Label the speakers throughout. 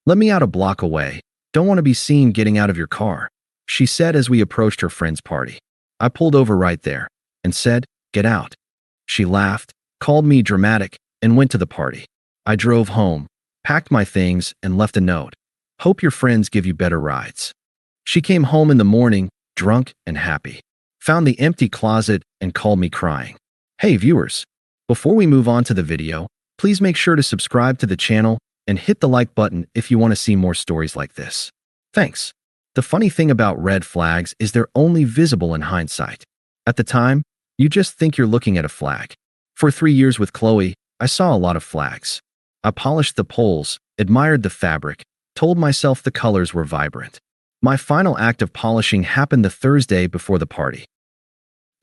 Speaker 1: Let me out a block away. Don't want to be seen getting out of your car, she said as we approached her friend's party. I pulled over right there and said, get out. She laughed, called me dramatic, and went to the party. I drove home, packed my things, and left a note. Hope your friends give you better rides. She came home in the morning, drunk and happy. Found the empty closet and called me crying. Hey viewers, before we move on to the video, please make sure to subscribe to the channel and hit the like button if you want to see more stories like this. Thanks. The funny thing about red flags is they're only visible in hindsight. At the time, you just think you're looking at a flag. For 3 years with Chloe, I saw a lot of flags. I polished the poles, admired the fabric, told myself the colors were vibrant. My final act of polishing happened the Thursday before the party.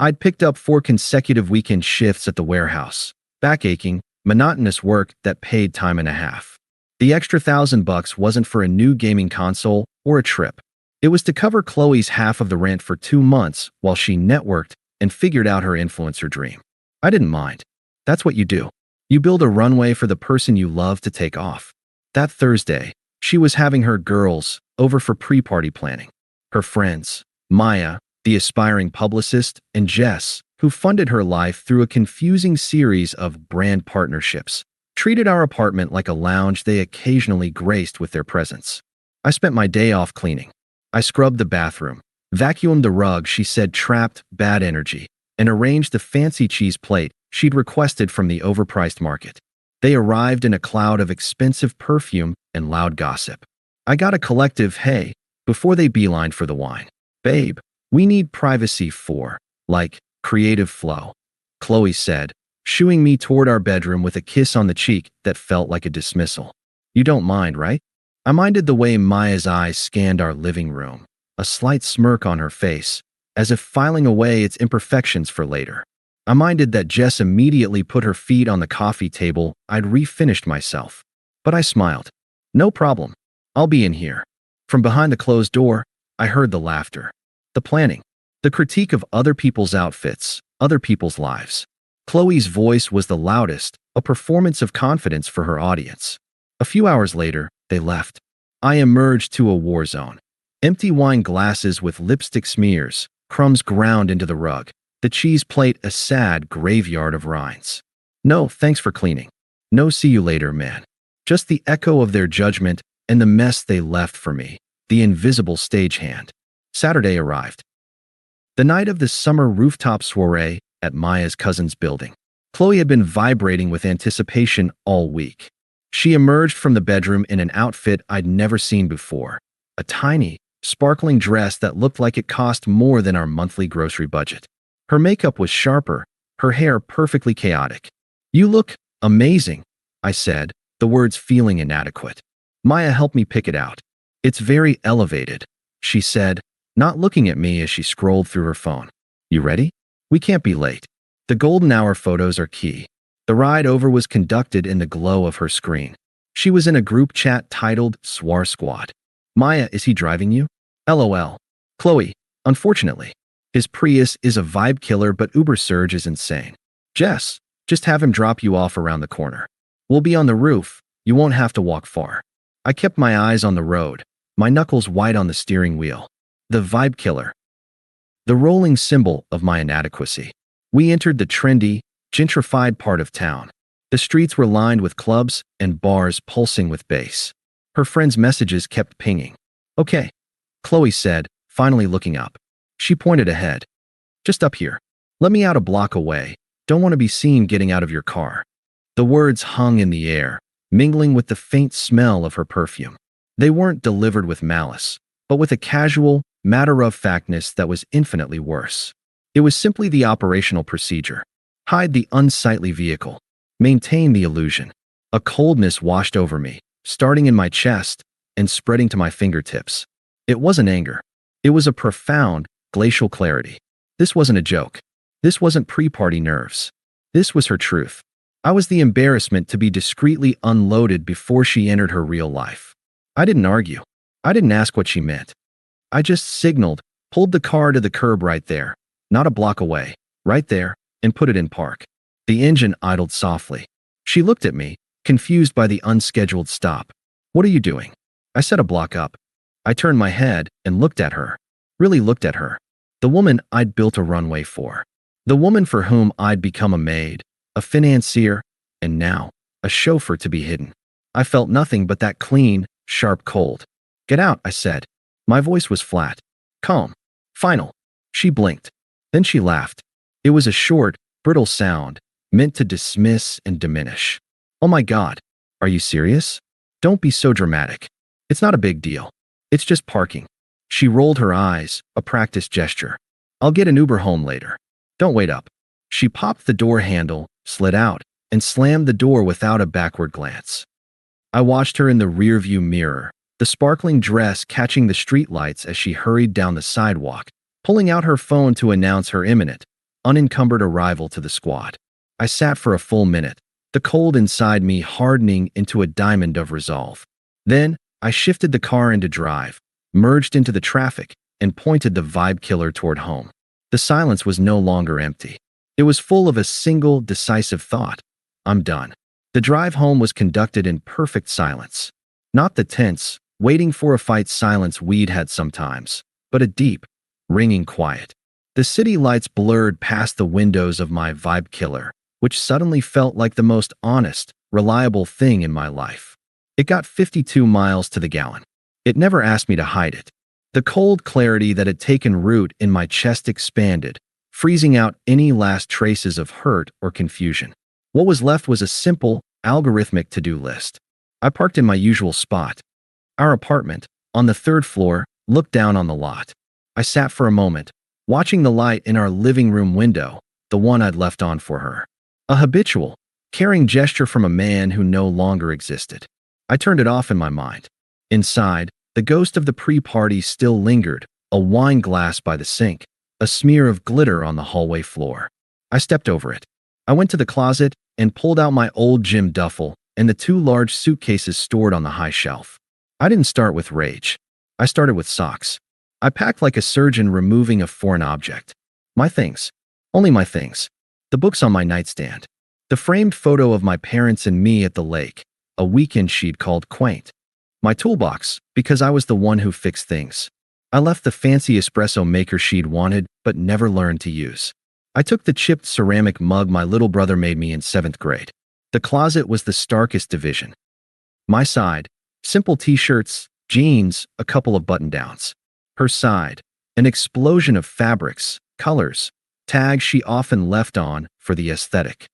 Speaker 1: I'd picked up 4 consecutive weekend shifts at the warehouse, back-aching, monotonous work that paid time and a half. The extra $1,000 wasn't for a new gaming console or a trip. It was to cover Chloe's half of the rent for 2 months while she networked and figured out her influencer dream. I didn't mind. That's what you do. You build a runway for the person you love to take off. That Thursday, she was having her girls over for pre-party planning. Her friends, Maya, the aspiring publicist, and Jess, who funded her life through a confusing series of brand partnerships, treated our apartment like a lounge they occasionally graced with their presence. I spent my day off cleaning. I scrubbed the bathroom, vacuumed the rug she said trapped bad energy, and arranged the fancy cheese plate she'd requested from the overpriced market. They arrived in a cloud of expensive perfume and loud gossip. I got a collective hey before they beelined for the wine. Babe, we need privacy for, like, creative flow, Chloe said, shooing me toward our bedroom with a kiss on the cheek that felt like a dismissal. You don't mind, right? I minded the way Maya's eyes scanned our living room, a slight smirk on her face, as if filing away its imperfections for later. I minded that Jess immediately put her feet on the coffee table. I'd refinished myself. But I smiled. No problem. I'll be in here. From behind the closed door, I heard the laughter, the planning, the critique of other people's outfits, other people's lives. Chloe's voice was the loudest, a performance of confidence for her audience. A few hours later, they left. I emerged to a war zone. Empty wine glasses with lipstick smears, crumbs ground into the rug, the cheese plate a sad graveyard of rinds. No, thanks for cleaning. No, see you later, man. Just the echo of their judgment and the mess they left for me, the invisible stagehand. Saturday arrived. The night of the summer rooftop soiree at Maya's cousin's building. Chloe had been vibrating with anticipation all week. She emerged from the bedroom in an outfit I'd never seen before, a tiny, sparkling dress that looked like it cost more than our monthly grocery budget. Her makeup was sharper, her hair perfectly chaotic. You look amazing, I said, the words feeling inadequate. Maya helped me pick it out. It's very elevated, she said, not looking at me as she scrolled through her phone. You ready? We can't be late. The golden hour photos are key. The ride over was conducted in the glow of her screen. She was in a group chat titled Swar Squad. Maya, is he driving you? LOL. Chloe, unfortunately. His Prius is a vibe killer, but Uber Surge is insane. Jess, just have him drop you off around the corner. We'll be on the roof. You won't have to walk far. I kept my eyes on the road, my knuckles white on the steering wheel. The vibe killer. The rolling symbol of my inadequacy. We entered the trendy, gentrified part of town. The streets were lined with clubs and bars pulsing with bass. Her friend's messages kept pinging. Okay, Chloe said, finally looking up. She pointed ahead. Just up here. Let me out a block away. Don't want to be seen getting out of your car. The words hung in the air, mingling with the faint smell of her perfume. They weren't delivered with malice, but with a casual, matter-of-factness that was infinitely worse. It was simply the operational procedure. Hide the unsightly vehicle. Maintain the illusion. A coldness washed over me, starting in my chest and spreading to my fingertips. It wasn't anger. It was a profound, glacial clarity. This wasn't a joke. This wasn't pre-party nerves. This was her truth. I was the embarrassment to be discreetly unloaded before she entered her real life. I didn't argue. I didn't ask what she meant. I just signaled, pulled the car to the curb right there, not a block away, right there, and put it in park. The engine idled softly. She looked at me, confused by the unscheduled stop. What are you doing? I said a block up. I turned my head and looked at her. Really looked at her. The woman I'd built a runway for. The woman for whom I'd become a maid, a financier, and now a chauffeur to be hidden. I felt nothing but that clean, sharp cold. Get out, I said. My voice was flat, calm, final. She blinked. Then she laughed. It was a short, brittle sound, meant to dismiss and diminish. Oh my God, are you serious? Don't be so dramatic. It's not a big deal. It's just parking. She rolled her eyes, a practiced gesture. I'll get an Uber home later. Don't wait up. She popped the door handle, slid out, and slammed the door without a backward glance. I watched her in the rearview mirror, the sparkling dress catching the streetlights as she hurried down the sidewalk, pulling out her phone to announce her imminent, unencumbered arrival to the squad. I sat for a full minute, the cold inside me hardening into a diamond of resolve. Then, I shifted the car into drive, merged into the traffic, and pointed the vibe killer toward home. The silence was no longer empty. It was full of a single, decisive thought. I'm done. The drive home was conducted in perfect silence. Not the tense, waiting for a fight silence we'd had sometimes, but a deep, ringing quiet. The city lights blurred past the windows of my vibe killer, which suddenly felt like the most honest, reliable thing in my life. It got 52 miles to the gallon. It never asked me to hide it. The cold clarity that had taken root in my chest expanded, freezing out any last traces of hurt or confusion. What was left was a simple, algorithmic to-do list. I parked in my usual spot. Our apartment, on the 3rd floor, looked down on the lot. I sat for a moment, watching the light in our living room window, the one I'd left on for her. A habitual, caring gesture from a man who no longer existed. I turned it off in my mind. Inside, the ghost of the pre-party still lingered, a wine glass by the sink, a smear of glitter on the hallway floor. I stepped over it. I went to the closet and pulled out my old gym duffel and the 2 large suitcases stored on the high shelf. I didn't start with rage. I started with socks. I packed like a surgeon removing a foreign object. My things. Only my things. The books on my nightstand. The framed photo of my parents and me at the lake, a weekend she'd called quaint. My toolbox, because I was the one who fixed things. I left the fancy espresso maker she'd wanted but never learned to use. I took the chipped ceramic mug my little brother made me in 7th grade. The closet was the starkest division. My side, simple t-shirts, jeans, a couple of button-downs. Her side, an explosion of fabrics, colors, tags she often left on for the aesthetic.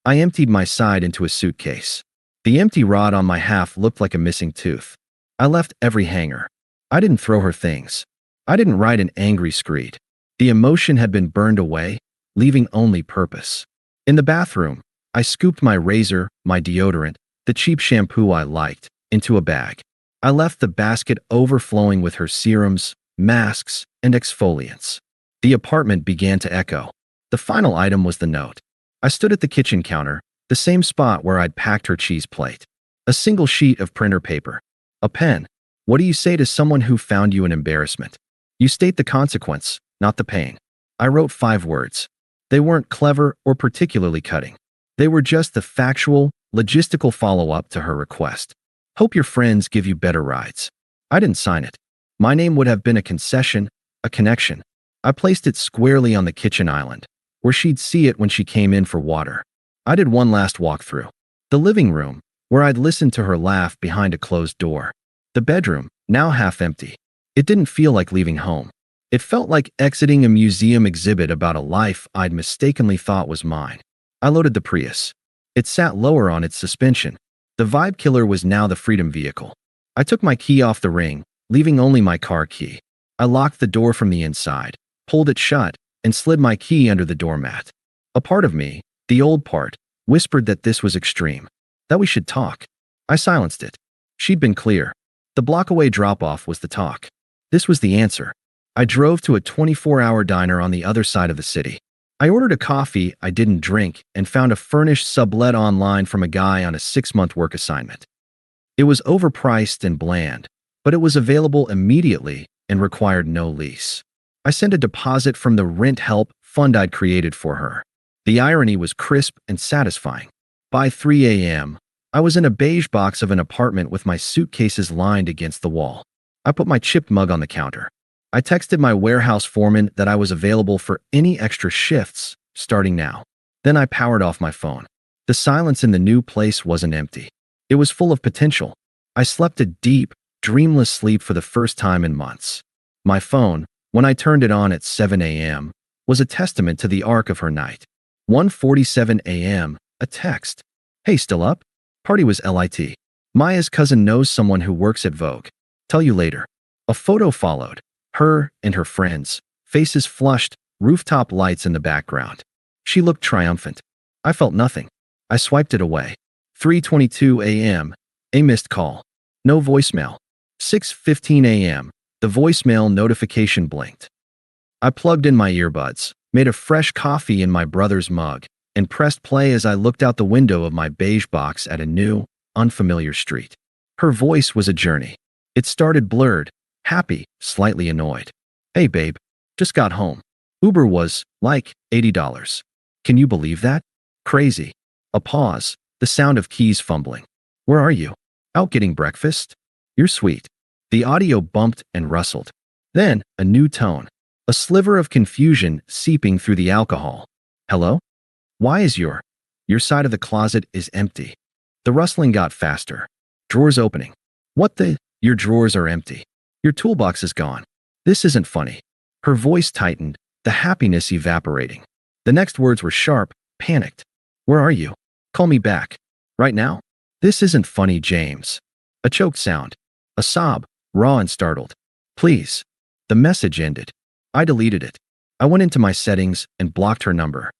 Speaker 1: I emptied my side into a suitcase. The empty rod on my half looked like a missing tooth. I left every hanger. I didn't throw her things. I didn't write an angry screed. The emotion had been burned away, leaving only purpose. In the bathroom, I scooped my razor, my deodorant, the cheap shampoo I liked, into a bag. I left the basket overflowing with her serums, masks, and exfoliants. The apartment began to echo. The final item was the note. I stood at the kitchen counter, the same spot where I'd packed her cheese plate. A single sheet of printer paper. A pen. What do you say to someone who found you an embarrassment? You state the consequence, not the pain. I wrote 5 words. They weren't clever or particularly cutting. They were just the factual, logistical follow-up to her request. Hope your friends give you better rides. I didn't sign it. My name would have been a concession, a connection. I placed it squarely on the kitchen island, where she'd see it when she came in for water. I did one last walkthrough. The living room, where I'd listened to her laugh behind a closed door. The bedroom, now half empty. It didn't feel like leaving home. It felt like exiting a museum exhibit about a life I'd mistakenly thought was mine. I loaded the Prius. It sat lower on its suspension. The vibe killer was now the freedom vehicle. I took my key off the ring, leaving only my car key. I locked the door from the inside, pulled it shut, and slid my key under the doormat. A part of me, the old part, whispered that this was extreme, that we should talk. I silenced it. She'd been clear. The block-away drop-off was the talk. This was the answer. I drove to a 24-hour diner on the other side of the city. I ordered a coffee I didn't drink and found a furnished sublet online from a guy on a 6-month work assignment. It was overpriced and bland, but it was available immediately and required no lease. I sent a deposit from the rent help fund I'd created for her. The irony was crisp and satisfying. By 3 a.m., I was in a beige box of an apartment with my suitcases lined against the wall. I put my chipped mug on the counter. I texted my warehouse foreman that I was available for any extra shifts starting now. Then I powered off my phone. The silence in the new place wasn't empty. It was full of potential. I slept a deep, dreamless sleep for the first time in months. My phone, when I turned it on at 7 a.m., was a testament to the arc of her night. 1:47 a.m., a text. Hey, still up? Party was lit. Maya's cousin knows someone who works at Vogue. Tell you later. A photo followed. Her and her friends, faces flushed, rooftop lights in the background. She looked triumphant. I felt nothing. I swiped it away. 3:22 a.m., a missed call. No voicemail. 6:15 a.m., the voicemail notification blinked. I plugged in my earbuds, made a fresh coffee in my brother's mug, and pressed play as I looked out the window of my beige box at a new, unfamiliar street. Her voice was a journey. It started blurred, happy, slightly annoyed. Hey babe, just got home. Uber was, like, $80. Can you believe that? Crazy. A pause, the sound of keys fumbling. Where are you? Out getting breakfast? You're sweet. The audio bumped and rustled. Then, a new tone. A sliver of confusion seeping through the alcohol. Hello? Why is your side of the closet is empty? The rustling got faster. Drawers opening. What the? Your drawers are empty. Your toolbox is gone. This isn't funny. Her voice tightened, the happiness evaporating. The next words were sharp, panicked. Where are you? Call me back. Right now? This isn't funny, James. A choked sound. A sob, raw and startled. Please. The message ended. I deleted it. I went into my settings and blocked her number.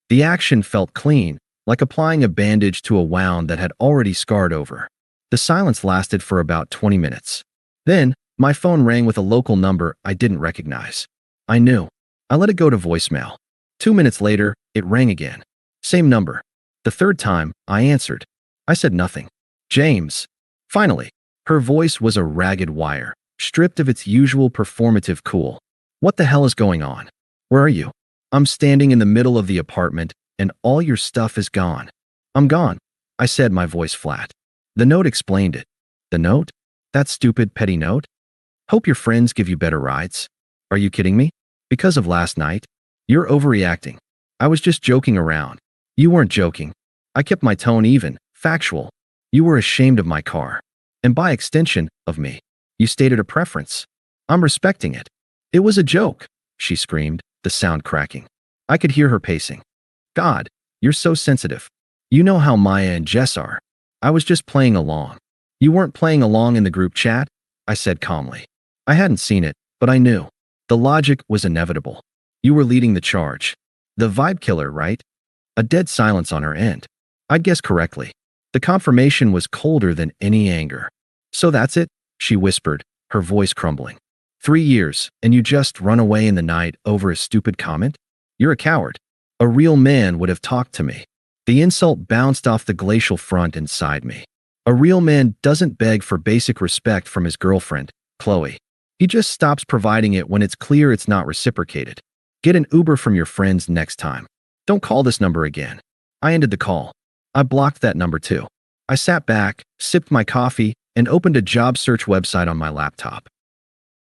Speaker 1: The action felt clean, like applying a bandage to a wound that had already scarred over. The silence lasted for about 20 minutes. Then, my phone rang with a local number I didn't recognize. I knew. I let it go to voicemail. 2 minutes later, it rang again. Same number. The third time, I answered. I said nothing. James. Finally, her voice was a ragged wire, stripped of its usual performative cool. What the hell is going on? Where are you? I'm standing in the middle of the apartment, and all your stuff is gone. I'm gone, I said, my voice flat. The note explained it. The note? That stupid, petty note? Hope your friends give you better rides. Are you kidding me? Because of last night? You're overreacting. I was just joking around. You weren't joking. I kept my tone even, factual. You were ashamed of my car. And by extension, of me. You stated a preference. I'm respecting it. It was a joke, she screamed, the sound cracking. I could hear her pacing. God, you're so sensitive. You know how Maya and Jess are. I was just playing along. You weren't playing along in the group chat? I said calmly. I hadn't seen it, but I knew. The logic was inevitable. You were leading the charge. The vibe killer, right? A dead silence on her end. I'd guessed correctly. The confirmation was colder than any anger. So that's it, she whispered, her voice crumbling. 3 years, and you just run away in the night over a stupid comment? You're a coward. A real man would have talked to me. The insult bounced off the glacial front inside me. A real man doesn't beg for basic respect from his girlfriend, Chloe. He just stops providing it when it's clear it's not reciprocated. Get an Uber from your friends next time. Don't call this number again. I ended the call. I blocked that number too. I sat back, sipped my coffee, and opened a job search website on my laptop.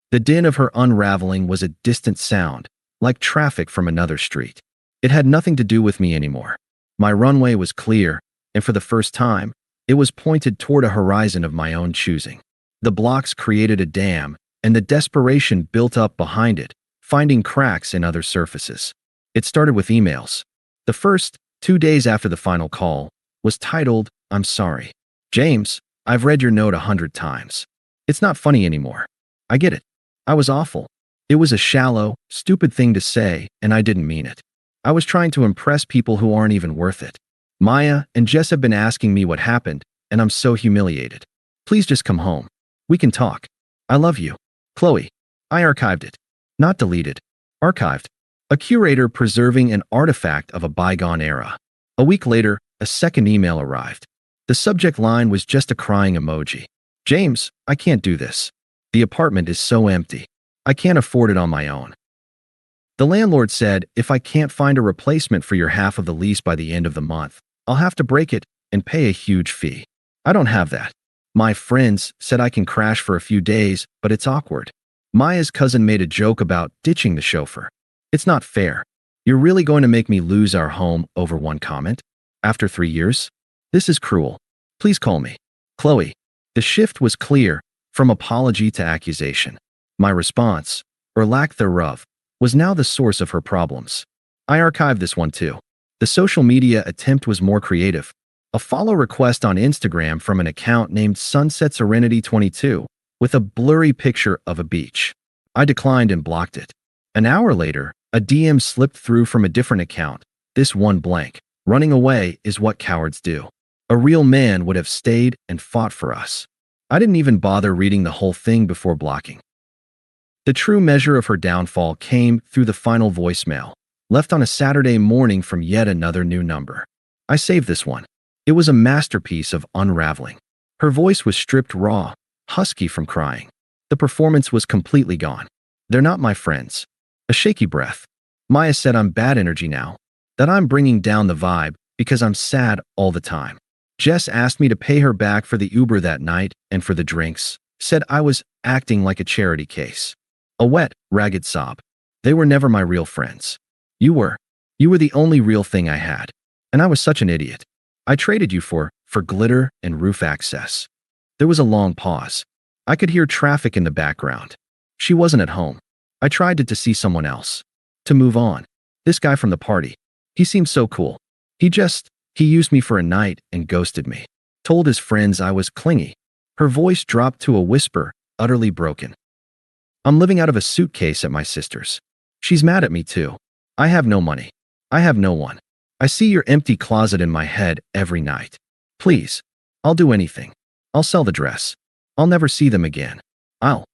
Speaker 1: The din of her unraveling was a distant sound, like traffic from another street. It had nothing to do with me anymore. My runway was clear, and for the first time, it was pointed toward a horizon of my own choosing. The blocks created a dam, and the desperation built up behind it, finding cracks in other surfaces. It started with emails. The first, 2 days after the final call, was titled, I'm sorry. James, I've read your note 100 times. It's not funny anymore. I get it. I was awful. It was a shallow, stupid thing to say, and I didn't mean it. I was trying to impress people who aren't even worth it. Maya and Jess have been asking me what happened, and I'm so humiliated. Please just come home. We can talk. I love you. Chloe. I archived it. Not deleted. Archived. A curator preserving an artifact of a bygone era. A week later, a second email arrived. The subject line was just a crying emoji. James, I can't do this. The apartment is so empty. I can't afford it on my own. The landlord said, if I can't find a replacement for your half of the lease by the end of the month, I'll have to break it, and pay a huge fee. I don't have that. My friends said I can crash for a few days, but it's awkward. Maya's cousin made a joke about ditching the chauffeur. It's not fair. You're really going to make me lose our home over one comment? After 3 years? This is cruel. Please call me. Chloe. The shift was clear, from apology to accusation. My response, or lack thereof, was now the source of her problems. I archived this one too. The social media attempt was more creative. A follow request on Instagram from an account named Sunset Serenity 22, with a blurry picture of a beach. I declined and blocked it. An hour later, a DM slipped through from a different account. This one blank. Running away is what cowards do. A real man would have stayed and fought for us. I didn't even bother reading the whole thing before blocking. The true measure of her downfall came through the final voicemail, left on a Saturday morning from yet another new number. I saved this one. It was a masterpiece of unraveling. Her voice was stripped raw, husky from crying. The performance was completely gone. They're not my friends. A shaky breath. Maya said I'm bad energy now, that I'm bringing down the vibe because I'm sad all the time. Jess asked me to pay her back for the Uber that night and for the drinks, said I was acting like a charity case. A wet, ragged sob. They were never my real friends. You were. You were the only real thing I had. And I was such an idiot. I traded you for glitter and roof access. There was a long pause. I could hear traffic in the background. She wasn't at home. I tried to see someone else. To move on. This guy from the party. He seemed so cool. He used me for a night and ghosted me. Told his friends I was clingy. Her voice dropped to a whisper, utterly broken. I'm living out of a suitcase at my sister's. She's mad at me too. I have no money. I have no one. I see your empty closet in my head every night. Please. I'll do anything. I'll sell the dress. I'll never see them again. I'll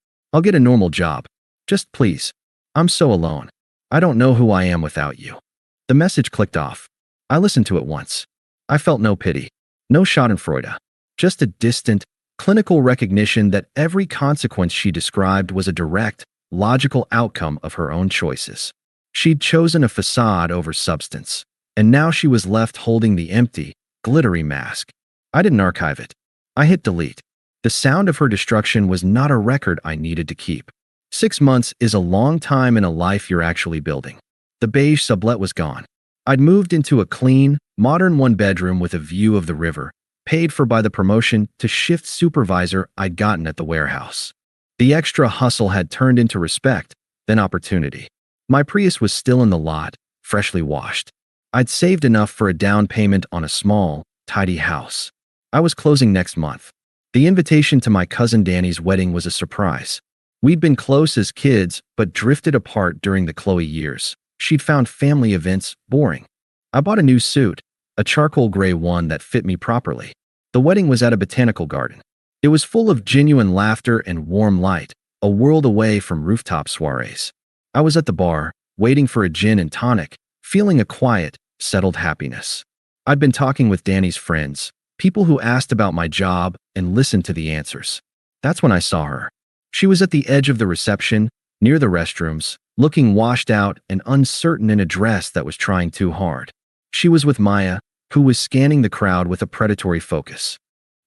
Speaker 1: get a normal job. Just please. I'm so alone. I don't know who I am without you. The message clicked off. I listened to it once. I felt no pity. No schadenfreude. Just a distant, clinical recognition that every consequence she described was a direct, logical outcome of her own choices. She'd chosen a facade over substance, and now she was left holding the empty, glittery mask. I didn't archive it. I hit delete. The sound of her destruction was not a record I needed to keep. 6 months is a long time in a life you're actually building. The beige sublet was gone. I'd moved into a clean, modern one-bedroom with a view of the river, paid for by the promotion to shift supervisor I'd gotten at the warehouse. The extra hustle had turned into respect, then opportunity. My Prius was still in the lot, freshly washed. I'd saved enough for a down payment on a small, tidy house. I was closing next month. The invitation to my cousin Danny's wedding was a surprise. We'd been close as kids, but drifted apart during the Chloe years. She'd found family events boring. I bought a new suit, a charcoal gray one that fit me properly. The wedding was at a botanical garden. It was full of genuine laughter and warm light, a world away from rooftop soirees. I was at the bar, waiting for a gin and tonic, feeling a quiet, settled happiness. I'd been talking with Danny's friends, people who asked about my job and listened to the answers. That's when I saw her. She was at the edge of the reception, near the restrooms, looking washed out and uncertain in a dress that was trying too hard. She was with Maya, who was scanning the crowd with a predatory focus.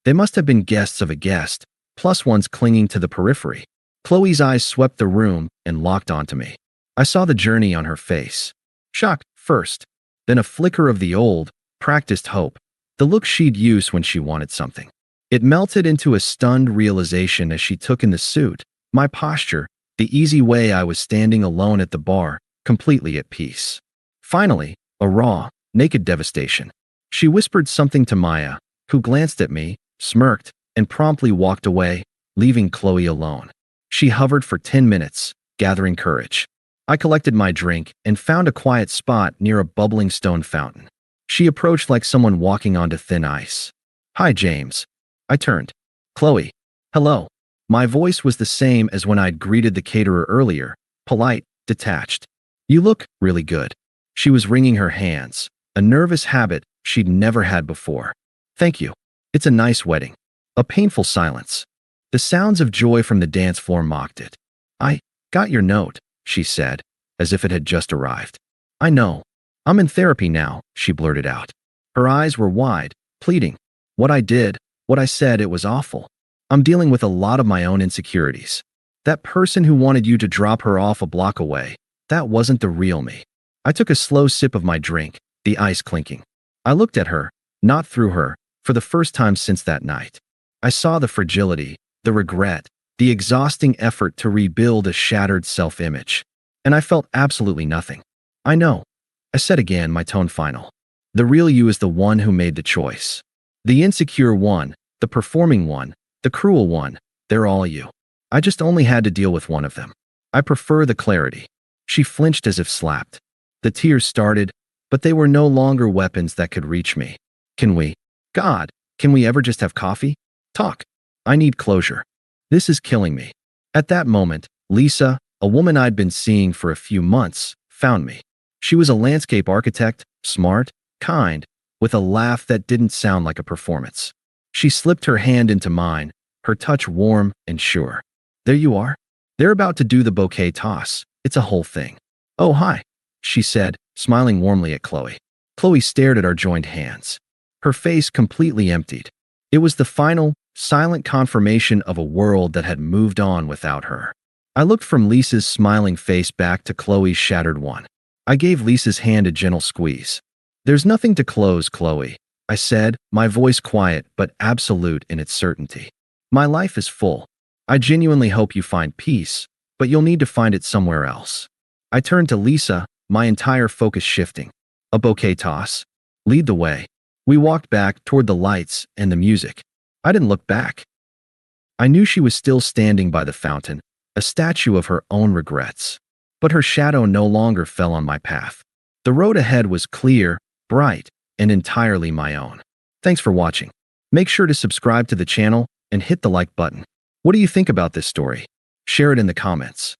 Speaker 1: They must have been guests of a guest, plus ones clinging to the periphery. Chloe's eyes swept the room and locked onto me. I saw the journey on her face. Shock first, then a flicker of the old, practiced hope, the look she'd use when she wanted something. It melted into a stunned realization as she took in the suit, my posture, the easy way I was standing alone at the bar, completely at peace. Finally, a raw, naked devastation. She whispered something to Maya, who glanced at me, smirked, and promptly walked away, leaving Chloe alone. She hovered for 10 minutes, gathering courage. I collected my drink and found a quiet spot near a bubbling stone fountain. She approached like someone walking onto thin ice. Hi, James. I turned. Chloe. Hello. My voice was the same as when I'd greeted the caterer earlier, polite, detached. You look really good. She was wringing her hands, a nervous habit she'd never had before. Thank you. It's a nice wedding. A painful silence. The sounds of joy from the dance floor mocked it. I got your note, she said, as if it had just arrived. I know. I'm in therapy now, she blurted out. Her eyes were wide, pleading. What I did, what I said, it was awful. I'm dealing with a lot of my own insecurities. That person who wanted you to drop her off a block away, that wasn't the real me. I took a slow sip of my drink, the ice clinking. I looked at her, not through her, for the first time since that night. I saw the fragility, the regret, the exhausting effort to rebuild a shattered self-image. And I felt absolutely nothing. I know. I said again, my tone final. The real you is the one who made the choice. The insecure one, the performing one, the cruel one, they're all you. I just only had to deal with one of them. I prefer the clarity. She flinched as if slapped. The tears started, but they were no longer weapons that could reach me. God, can we ever just have coffee? Talk. I need closure. This is killing me. At that moment, Lisa, a woman I'd been seeing for a few months, found me. She was a landscape architect, smart, kind, with a laugh that didn't sound like a performance. She slipped her hand into mine, her touch warm and sure. There you are. They're about to do the bouquet toss. It's a whole thing. Oh, hi, she said, smiling warmly at Chloe. Chloe stared at our joined hands. Her face completely emptied. It was the final, silent confirmation of a world that had moved on without her. I looked from Lisa's smiling face back to Chloe's shattered one. I gave Lisa's hand a gentle squeeze. There's nothing to close, Chloe, I said, my voice quiet but absolute in its certainty. My life is full. I genuinely hope you find peace, but you'll need to find it somewhere else. I turned to Lisa, my entire focus shifting. A bouquet toss? Lead the way. We walked back toward the lights and the music. I didn't look back. I knew she was still standing by the fountain, a statue of her own regrets. But her shadow no longer fell on my path. The road ahead was clear, bright, and entirely my own. Thanks for watching. Make sure to subscribe to the channel and hit the like button. What do you think about this story? Share it in the comments.